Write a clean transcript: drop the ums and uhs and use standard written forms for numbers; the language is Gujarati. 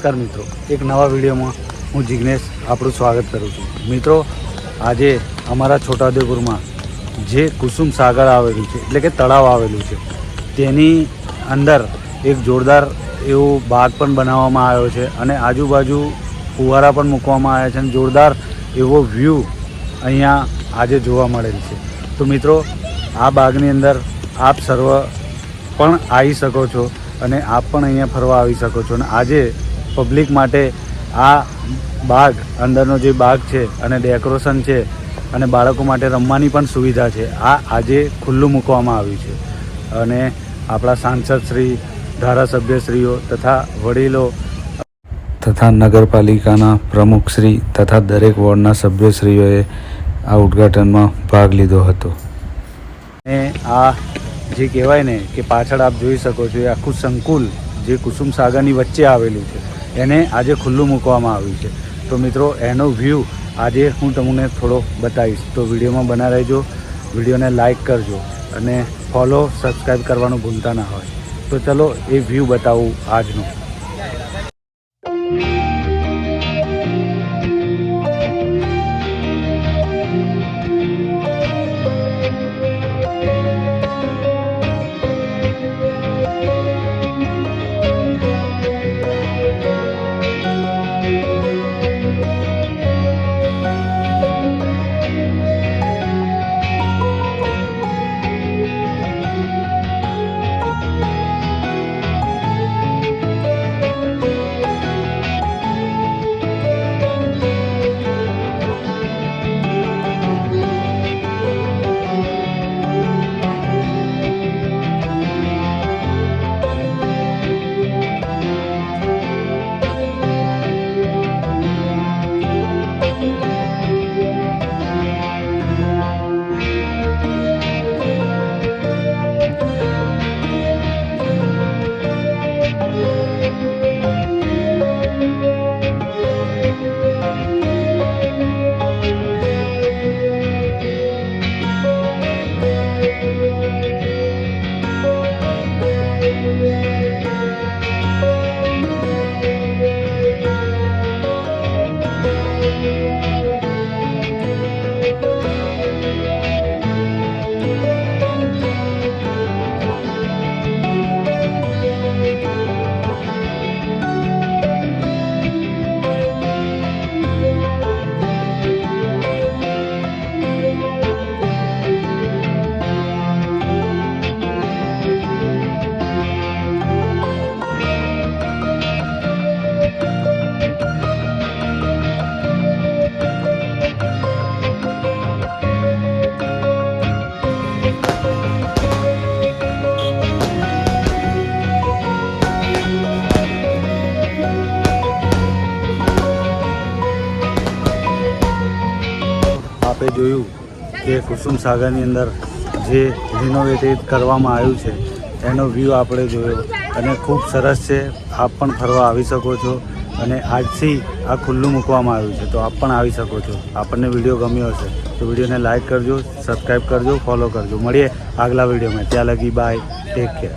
નમસ્કાર મિત્રો, એક નવા વિડીયોમાં હું જિગ્નેશ આપણું સ્વાગત કરું છું। મિત્રો, આજે અમારા છોટાઉદેપુરમાં જે કુસુમ સાગર આવેલું છે એટલે કે તળાવ આવેલું છે તેની અંદર એક જોરદાર એવો બાગ પણ બનાવવામાં આવ્યો છે અને આજુબાજુ ફુવારા પણ મૂકવામાં આવ્યા છે અને જોરદાર એવો વ્યૂ અહીંયા આજે જોવા મળેલ છે। તો મિત્રો, આ બાગની અંદર આપ સર્વ પણ આવી શકો છો અને આપ પણ અહીંયા ફરવા આવી શકો છો। અને આજે પબ્લિક માટે આ બાગ અંદરનો જે બાગ છે અને ડેકોરેશન છે અને બાળકો માટે રમવાની પણ સુવિધા છે, આ આજે ખુલ્લું મૂકવામાં આવ્યું છે। અને આપણા સાંસદશ્રી, ધારાસભ્યશ્રીઓ તથા વડીલો તથા નગરપાલિકાના પ્રમુખશ્રી તથા દરેક વોર્ડના સભ્યશ્રીઓએ આ ઉદ્ઘાટનમાં ભાગ લીધો હતો। અને આ જે કહેવાય ને કે પાછળ આપ જોઈ શકો છો એ આખું સંકુલ જે કુસુમ સાગરની વચ્ચે આવેલું છે એને આજે ખુલ્લું મૂકવામાં આવ્યું છે। તો મિત્રો, એનો વ્યૂ આજે હું તમને થોડો બતાવીશ, તો વિડીયોમાં બના રહેજો, વિડીયોને લાઇક કરજો અને ફોલો, સબસ્ક્રાઈબ કરવાનું ભૂલતા ના હોય। તો ચલો એ વ્યૂ બતાવું આજનો। આપે જોયું કે કુસુમ સાગરની અંદર જે રિનોવેટેડ કરવામાં આવ્યું છે એનો વ્યૂ આપણે જોયો અને ખૂબ સરસ છે। આપ પણ ફરવા આવી શકો છો અને આજથી આ ખુલ્લું મૂકવામાં આવ્યું છે, તો આપ પણ આવી શકો છો। આપણને વિડીયો ગમ્યો હશે તો વિડીયોને લાઇક કરજો, સબસ્ક્રાઈબ કરજો, ફોલો કરજો। મળીએ આગલા વિડીયોમાં, ત્યાં લગી બાય, ટેક કેર।